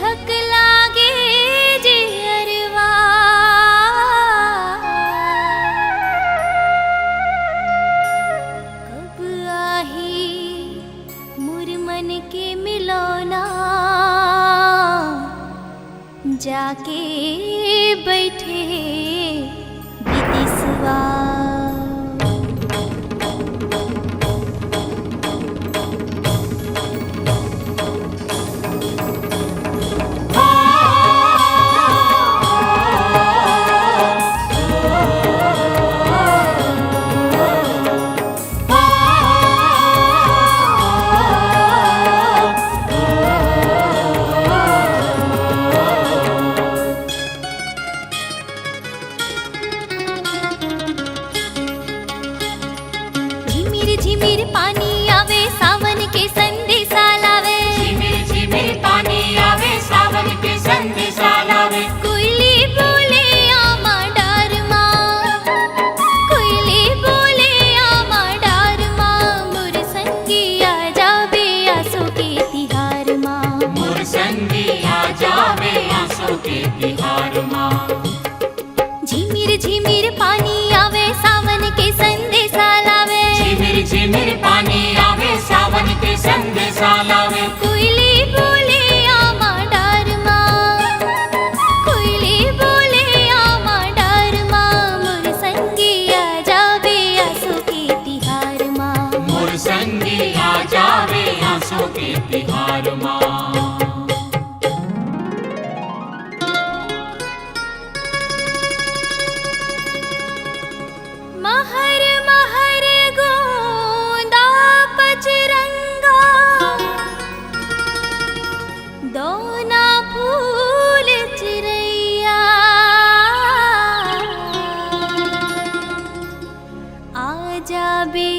धक लागे जियरवा कब आही मुरमन के मिलौना जाके बैठे विदेशवा झिमिर पानी आवे सावन के संदेशा लावे झिमिर झिमिर पानी आवे सावन के संदेशा लावे कोयली बोले आमा डार माँ कोयली बोले आमा डार माँ मोर संगी आ जावे आंसू के तिहार माँ मोर संगी आ जावे आंसू के तिहार माँ झिमिर झिमिर पानी आवे सावन के संदेशा लावे झिमिर झिमिर पानी आवे सावन के संदेशा लावे कोयली बोले आमा डार माँ कोयली बोले आमा डार माँ मोर संगी आ जावे आंसू के तिहार माँ मोर संगी आ जावे आंसू के तिहार माँ महर महर गोंदा पचरंगा दोना फूल चिरैया आ जाबे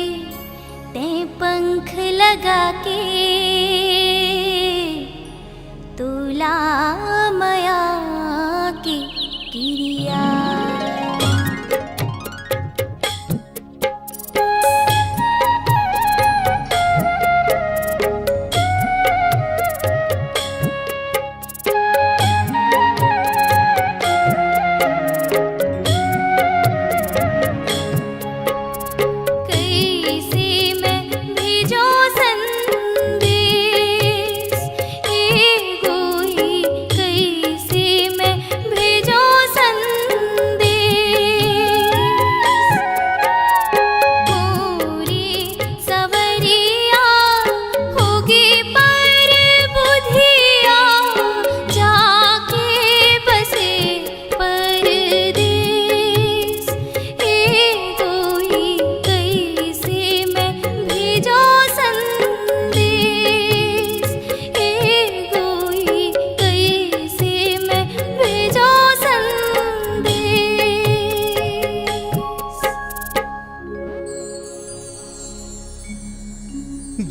ते पंख लगा के तुला माया की क्रिया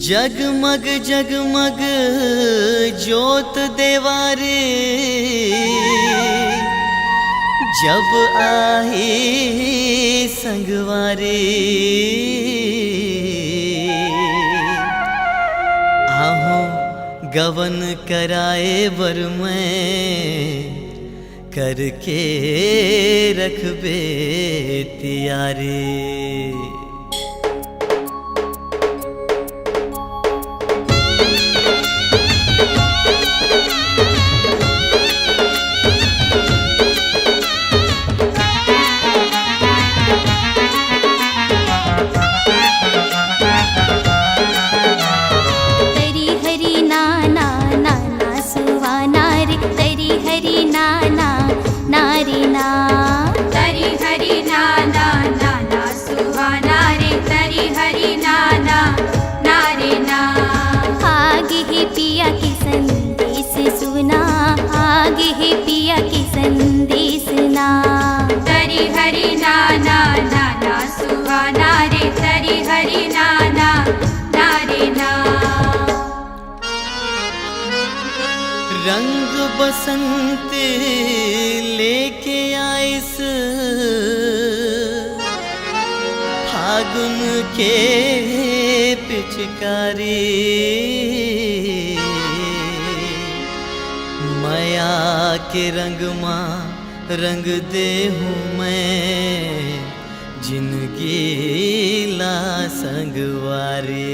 जगमग जगमग ज्योत देवारे जब आए संगवारे आहो गवन कराए बर में करके रखबे तियारे रंग बसंत लेके आइस फागुन के पिचकारी माया के रंग माँ रंग दे हूँ मैं जिंदगी ला संगवारे।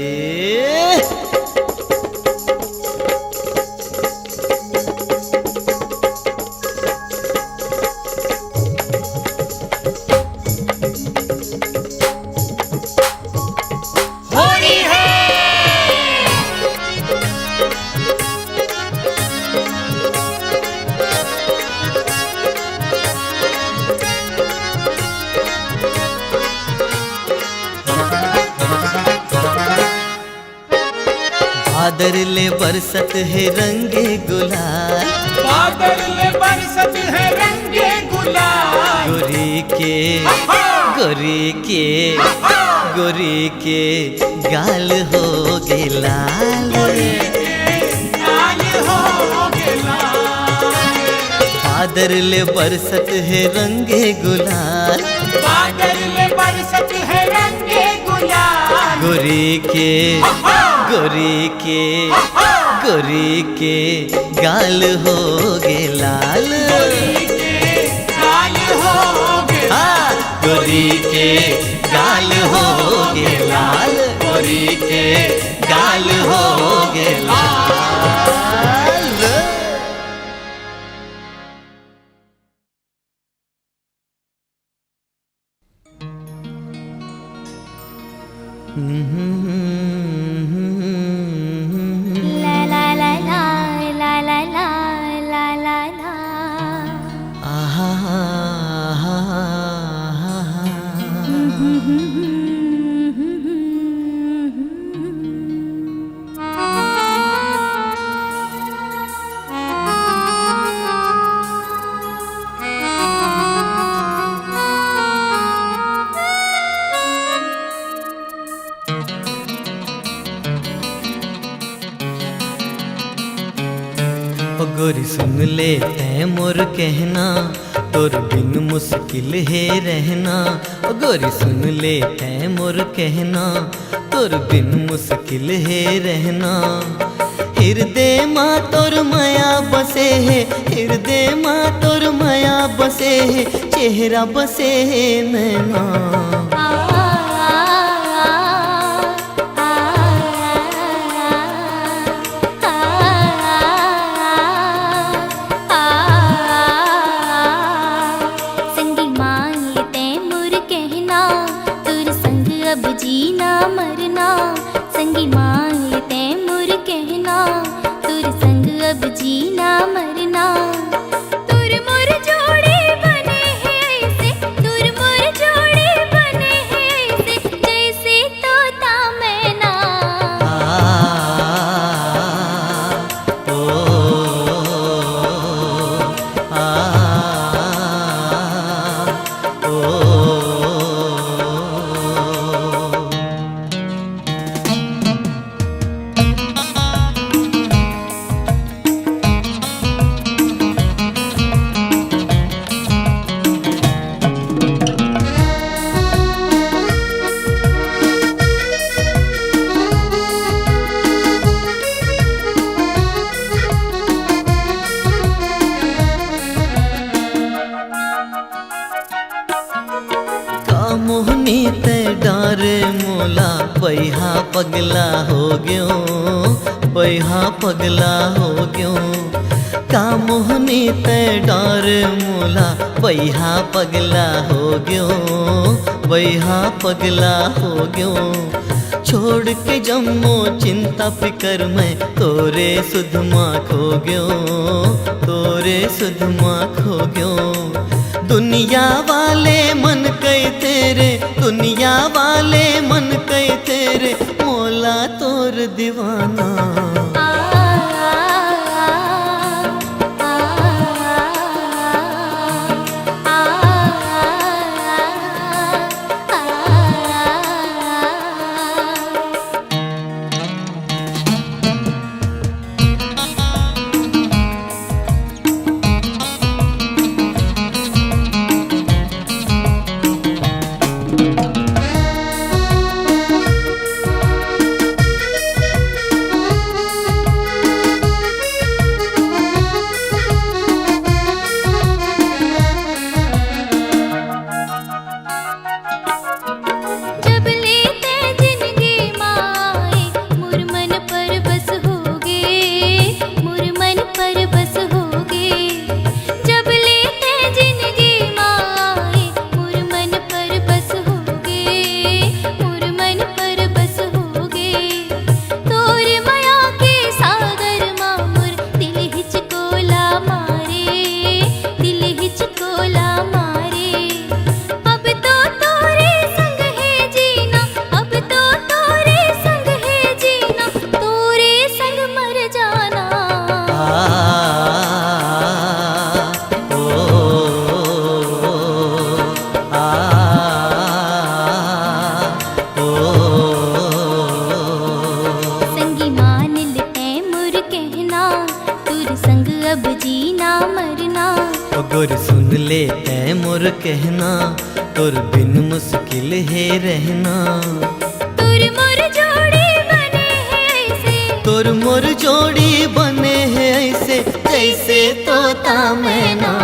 बादल ले बरसत है रंगे गुलाल, बादल ले बरसत है रंगे गुलाल। गोरी के गोरी के गोरी के गाल हो गे लाल, लाल हो गे लाल। बादल ले बरसत है रंगे गुलाल, बादल ले बरसत है रंगे गुलाल। गोरी के गोरी के गोरी के गाल हो गे लाल, लाल हो गे हाँ गोरी के गाल हो गे लाल, गोरी के गाल हो गे लाल। La la la la la la la la la la। आहा गोरी सुन ले तै मोर कहना, तोर बिन मुश्किल है रहना। ओ गोरी सुन ले तै मोर कहना, तोर बिन मुश्किल है रहना। हृदय माँ तोर माया बसे है, हृदय माँ तोर माया बसे है, चेहरा बसे है नैना। अब जीना मरना संगी मान लेते मुर कहना, तुर संग अब जीना मरना। तुर मुर जोड़े बने हैं ऐसे, तुर मुर जोड़े बने हैं ऐसे, जैसे तोता मैना। मोहनी ते डारे मोला बैहा पगला हो गयो, बैहा पगला हो गयो। का मोहनी ते डारे मोला बैहा पगला हो गयो, बैहा पगला हो गयो। छोड़ के जम्मो चिंता फिकर में तोरे सुधमा खो गयो, तोरे सुधमा खो गयो। दुनिया वाले मन कई तेरे, दुनिया वाले मन कई तेरे, मोला तोर दीवाना। गोरी सुन ले तै मोर कहना, तोर बिन मुश्किल है रहना। तुर मोर जोड़ी बने हैं ऐसे, तोर मोर जोड़ी बने हैं ऐसे, जैसे तोता मैना।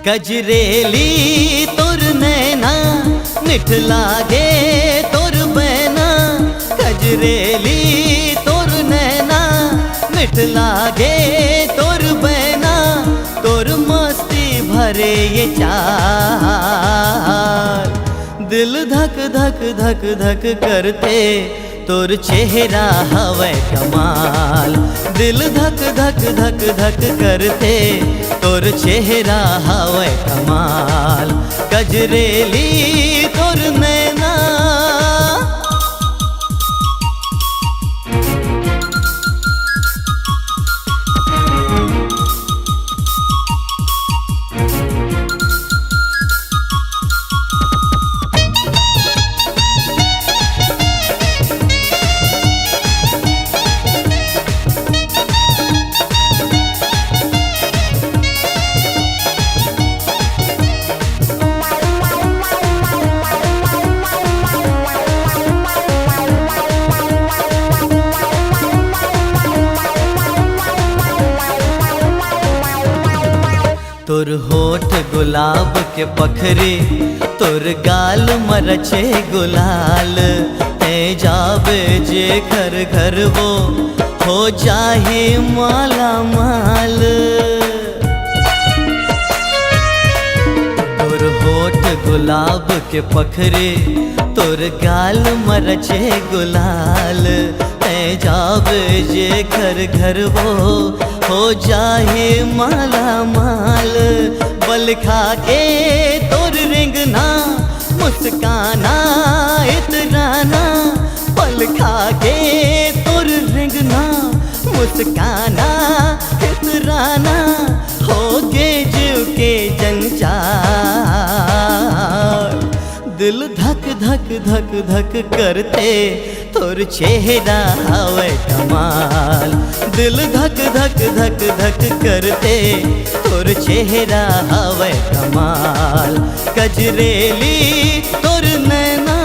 गजरेली तोर नैना, मिठ लागे तोर बैना। गजरेली तोर नैना, मिठ लागे तोर बैना। तोर मस्ती भरे ये चार, दिल धक धक धक धक करते। तोर चेहरा हवे कमाल, दिल धक धक धक धक करते। तोर चेहरा हवे कमाल, गजरेली तोर नैना। तोर होठ गुलाब के पखरे, तोर गाल मरचे गुलाल। ते जावे जे घर घर वो हो जाहे माला माल। तोर होठ गुलाब के पखरे, तोर गाल मरचे गुलाल। ते जावे जे घर घर वो हो जाए माला माल। बल खा के तोर रेंगना, मुस्काना इतराना। बल खा के तोर रेंगना, मुस्काना इतराना। हो गे जीव के जंजाल, दिल धक धक धक धक करते। तोर चेहरा हवे कमाल, दिल धक धक धक धक करते। तोर चेहरा हवे कमाल, गजरेली तोर नैना।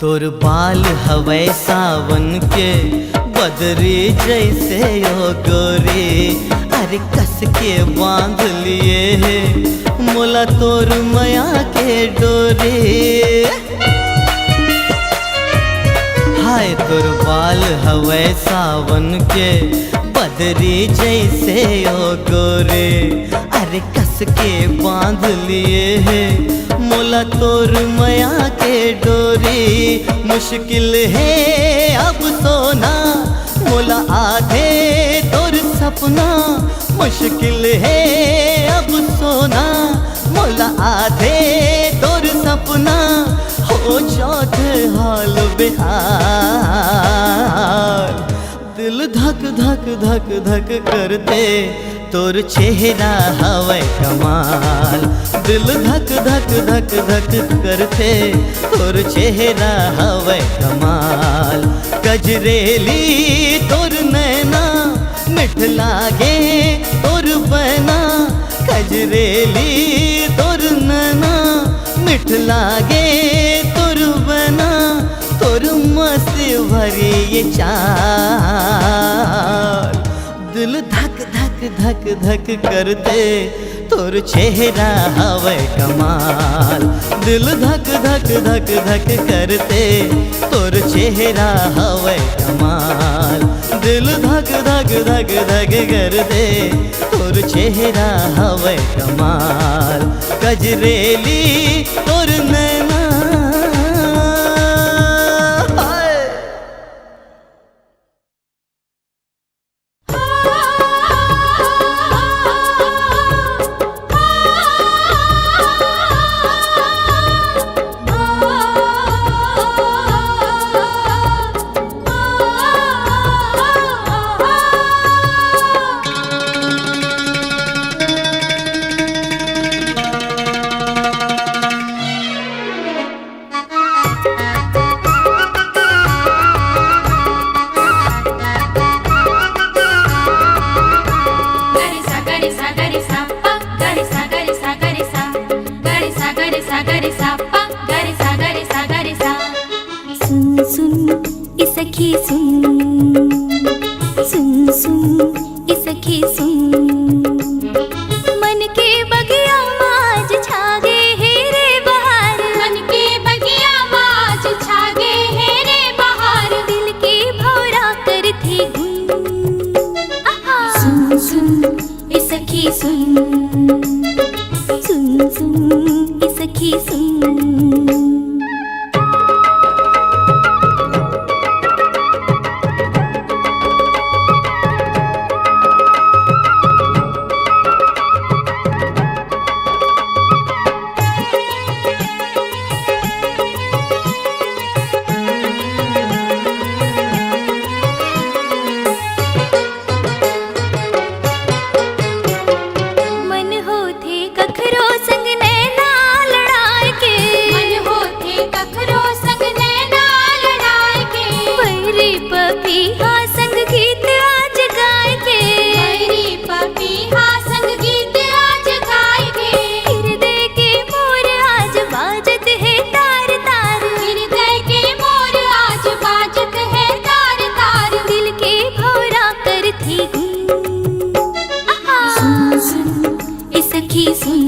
तोर बाल हवे सावन के बदरी जैसे ओ गोरी। अरे कस के बांध लिए है मोला तोर माया के डोरी। हाय तोर बाल हवे सावन के बदरी जैसे ओ गोरे। अरे कस के बांध लिए है मोला तोर माया के डोरी। मुश्किल है अब सोना मोला आधे तोर सपना। मुश्किल है अब सोना मोला आधे तोर सपना। हो जाते हाल बेहाल। दिल धक धक धक धक करते तोर चेहरा हवे कमाल। दिल धक धक धक धक करते तोर चेहरा हवे कमाल। कजरेली तोर नैना मिठ लागे तोर बना। कजरेली तोर नैना मिठ लागे तोर बना। तोर मस्त भरी ये चाल। दिल धक धक धक धक करते तोर चेहरा हवे कमाल। दिल धक धक धक धक करते तोर चेहरा हवे कमाल। दिल धक धक धक धक करते तोर चेहरा हवे कमाल। कजरेली तोर नैना। सखी सुन सुन सुन सखी सुन। मन के बगिया माज छागे है रे बहार। मन के बगिया माज छागे है रे बहार। दिल के भौरा करती गुन। सुन सुन सखी सुन सुन सुन सखी सुन। सखी सुन।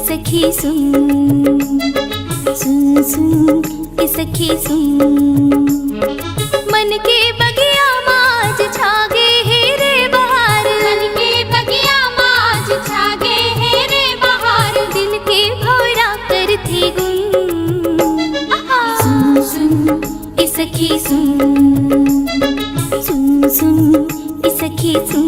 सखी सुन सुन सुन सखी सुन। मन के बगिया माज छागे है रे बहार। मन के बगिया माज छागे है रे बहार। दिल के भौरा करती गुन। सुन सुन सखी सुन सुन सुन सखी सुन।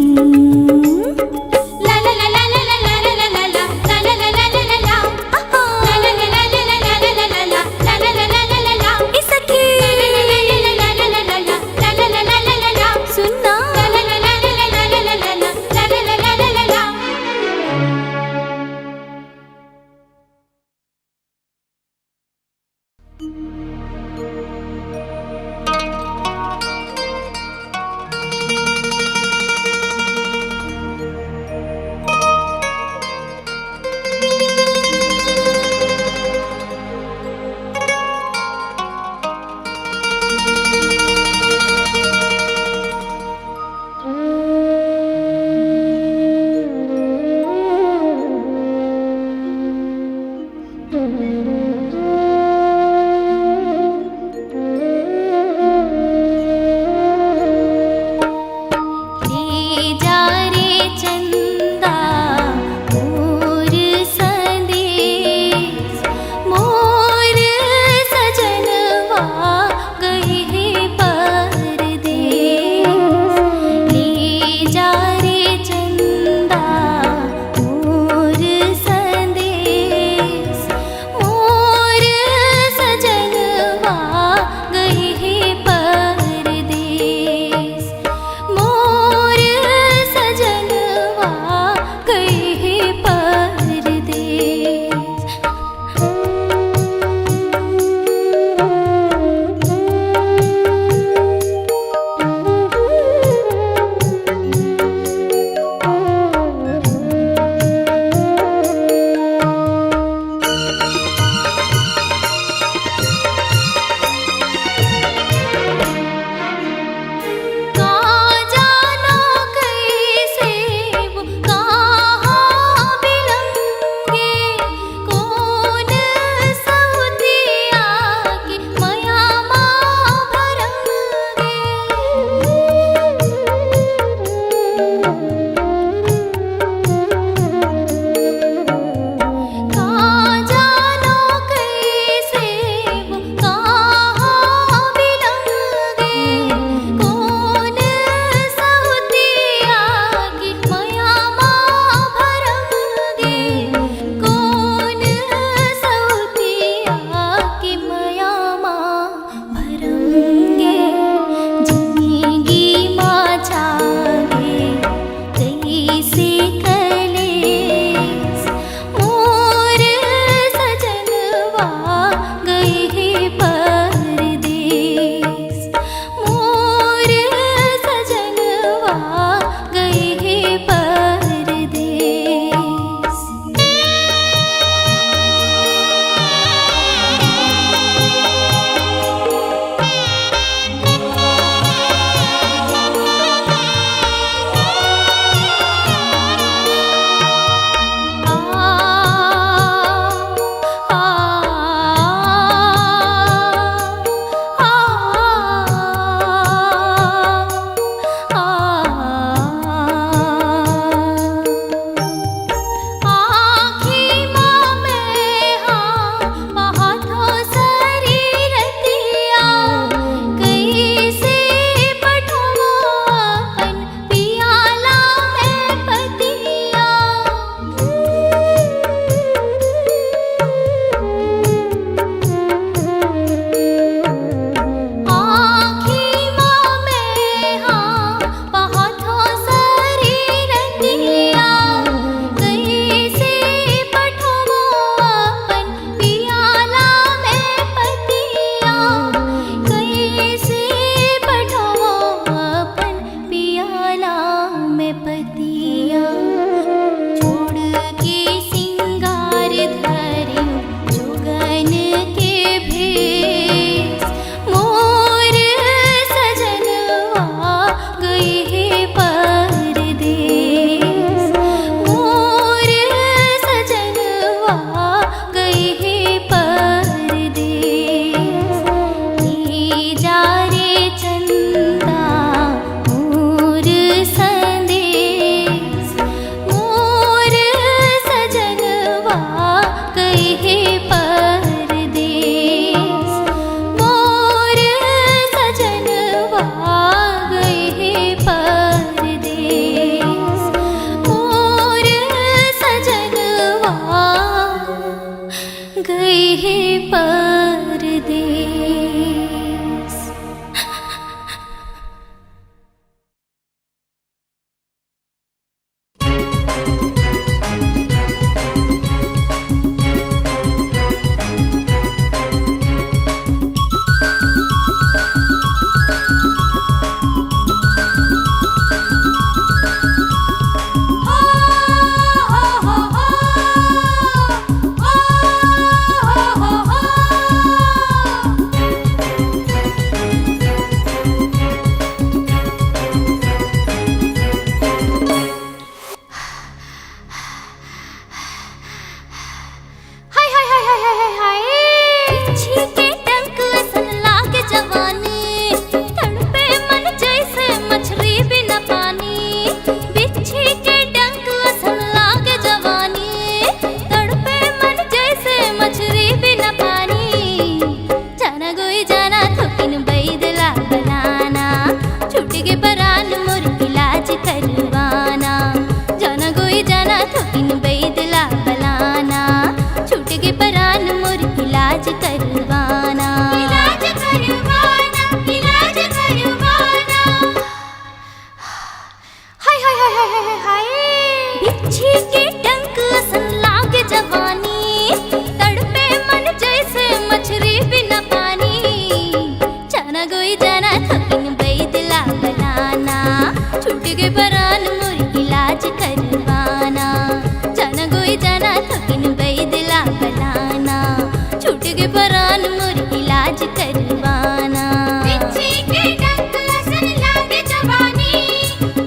के परान मोर इलाज करवाना। बिच्छी के डंक असन लागे जवानी,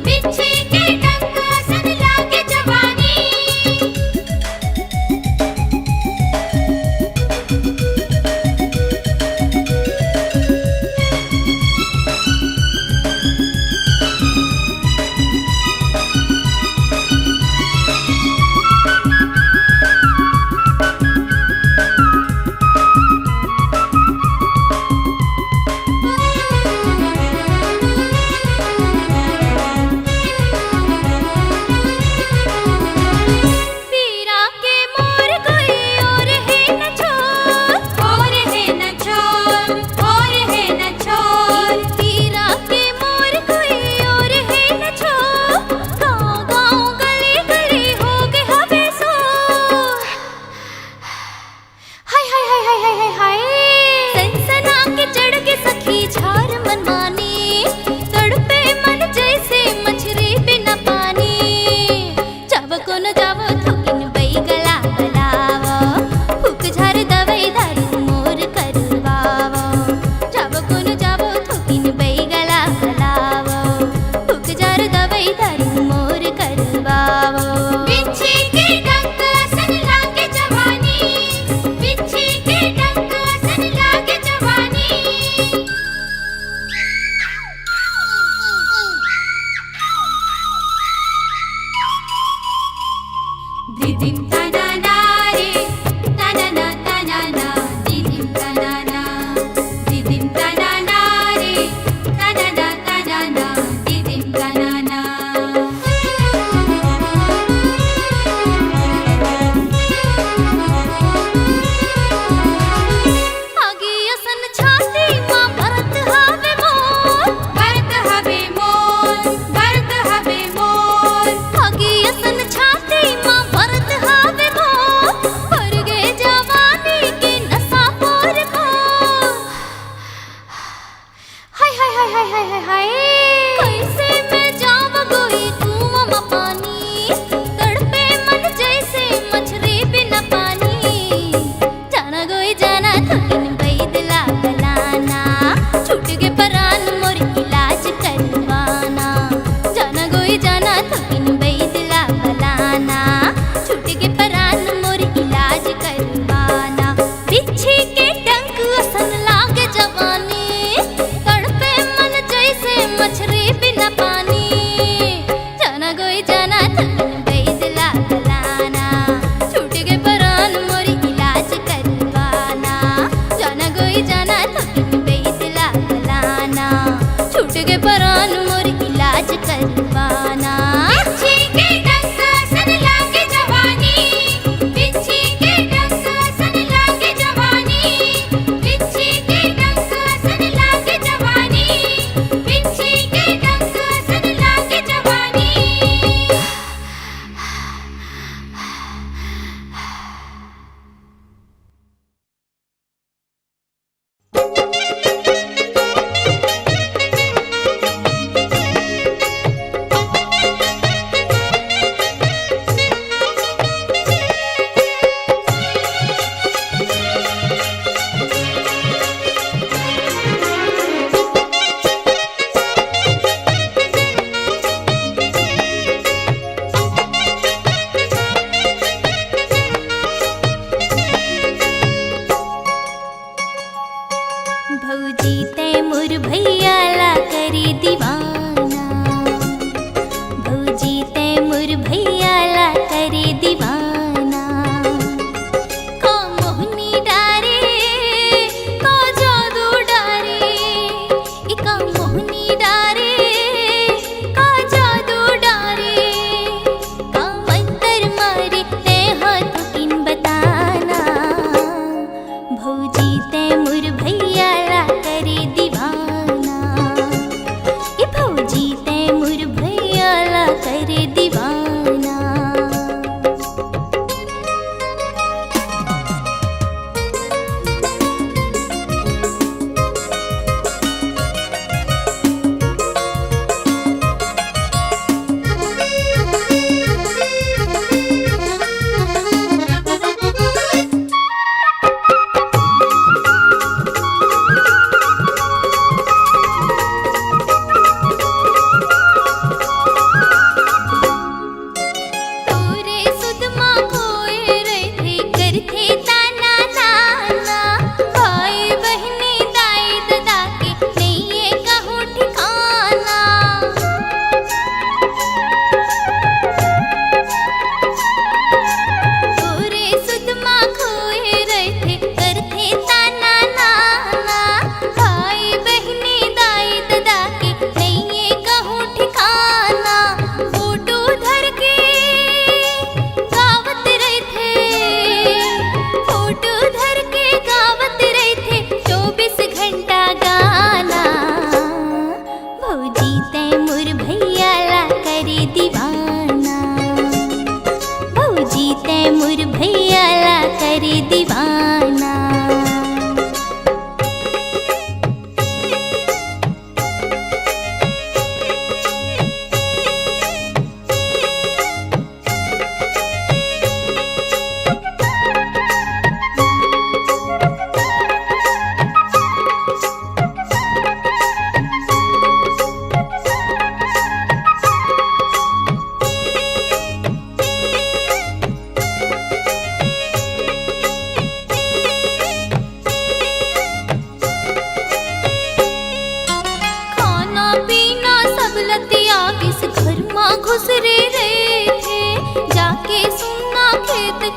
बिच्छी के डंक असन लागे जवानी।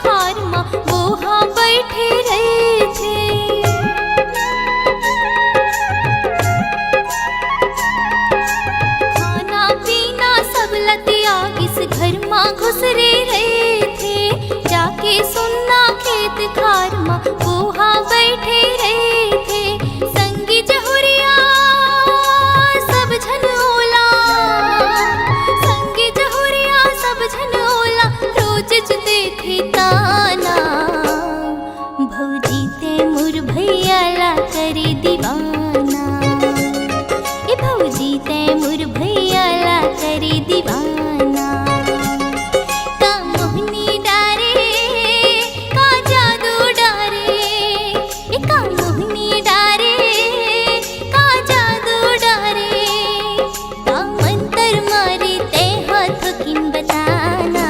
खार माँ वहाँ बैठे रहे थे। खाना पीना सब लतिया इस घर माँ घुसरे रहे थे। जाके सुनना खेत खार माँ वहाँ बैठे रहे थे। संगी जहुरिया सब झनोला, संगी जहुरिया सब झनोला, रोज जो देखे ताना। भौजी तैमूर भैया ला करे दीवाना, ए भौजी तैमूर भैया ला करे दीवाना। का मोहनी डारे का जादू डारे, ए का मोहनी डारे का जादू डारे। का मंतर मारे ते हाथ किन बताना।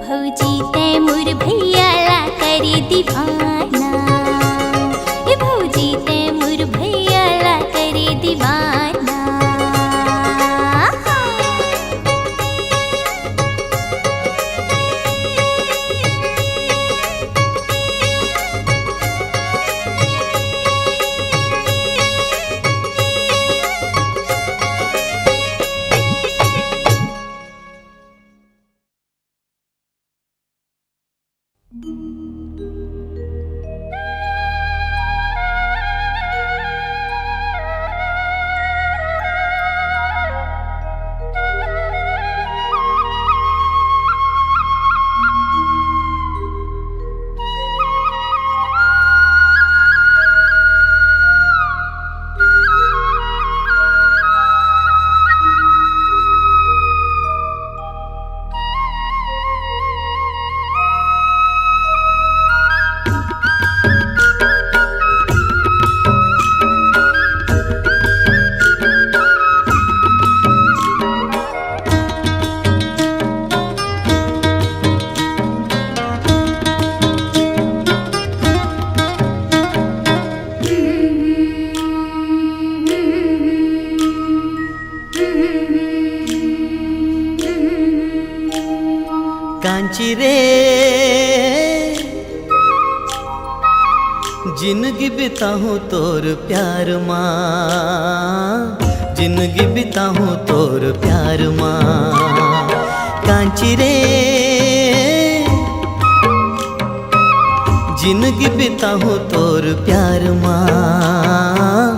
भौजी तैमूर भैया ला करे दीवाना, ए भौजी तैमूर भैया ला करे दीवाना। कांची रे जिंदगी बिताऊं तोर प्यार माँ, जिंदगी बिताऊं तोर प्यार माँ। कांची रे जिंदगी बिताऊं तोर प्यार माँ,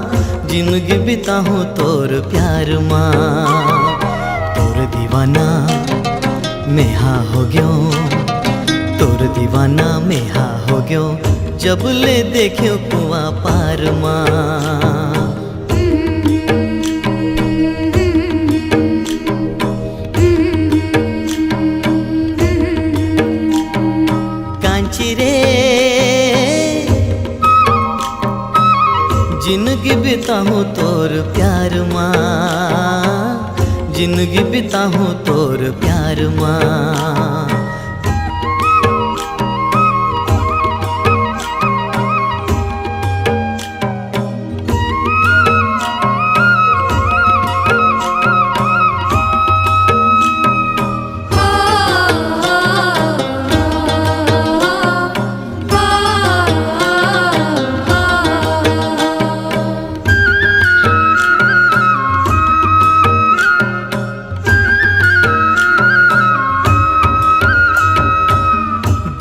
जिंदगी बिताऊं तोर प्यार माँ। तोर दीवाना मैं हाँ हो गयो, तोर दीवाना मैं हाँ हो गयो, जब ले देख्यो कुआं पार माँ। कांची रे जिंदगी बिताऊं तोर प्यार माँ, जिंदगी बिताऊं तोर प्यार माँ।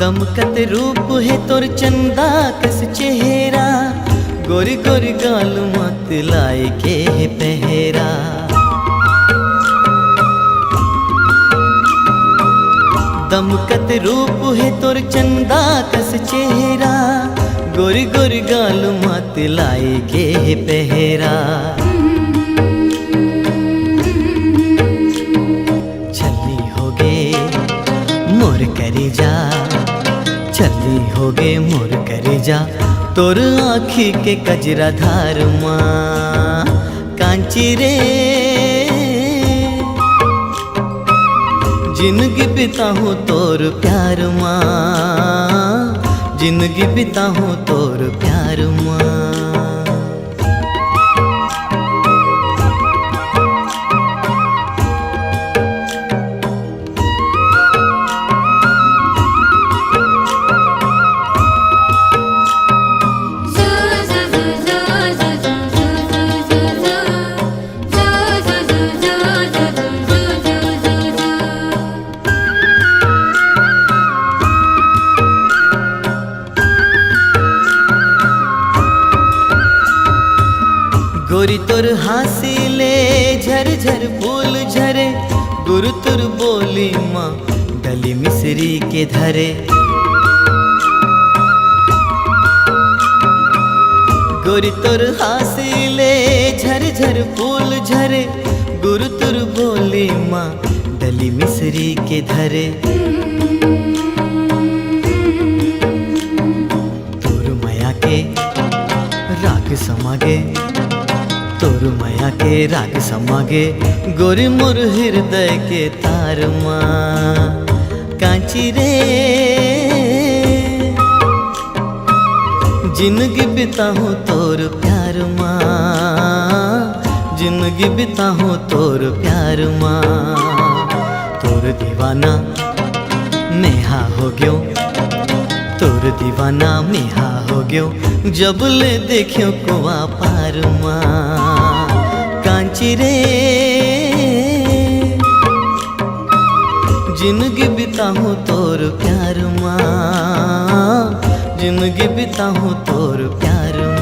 दमकत रूप है तोर चंदा कस चेहरा, गोरी गोरी गाल मत लाए के है पहरा। दमकत रूप है तोर चंदा कस चेहरा, गोरी गोरी गाल मत लाए के है पहरा। छली होगे मोर करे जा, छली होगे मोर करे जा, तोर आँखी के कजरा धार माँ। कांची रे जिंदगी बिताऊं तोर प्यार माँ, जिंदगी बिताऊं तोर प्यार माँ। गोरी तोर हासिले झरझर फूल झरे, गुरु तुर बोली माँ डली मिसरी के धरे। गोरी तोर हासिले झरझर फूल झरे, गुरु तुर बोली माँ डली मिसरी के धरे। तोर माया के राग समागे, तोर माया के राग समागे, गोरी मोर हृदय के तार माँ कांची रे। जिंदगी बिताऊं तोर प्यार माँ, जिंदगी बिताऊं तोर प्यार माँ। तोर दीवाना नेहा हो गयो, तोर दीवाना मेहा हो गयो, जब ले देखियो कुआ पार माँ कांची रे। जिंदगी बिताऊं तोर प्यार माँ, जिंदगी बिताऊं तोर प्यार माँ।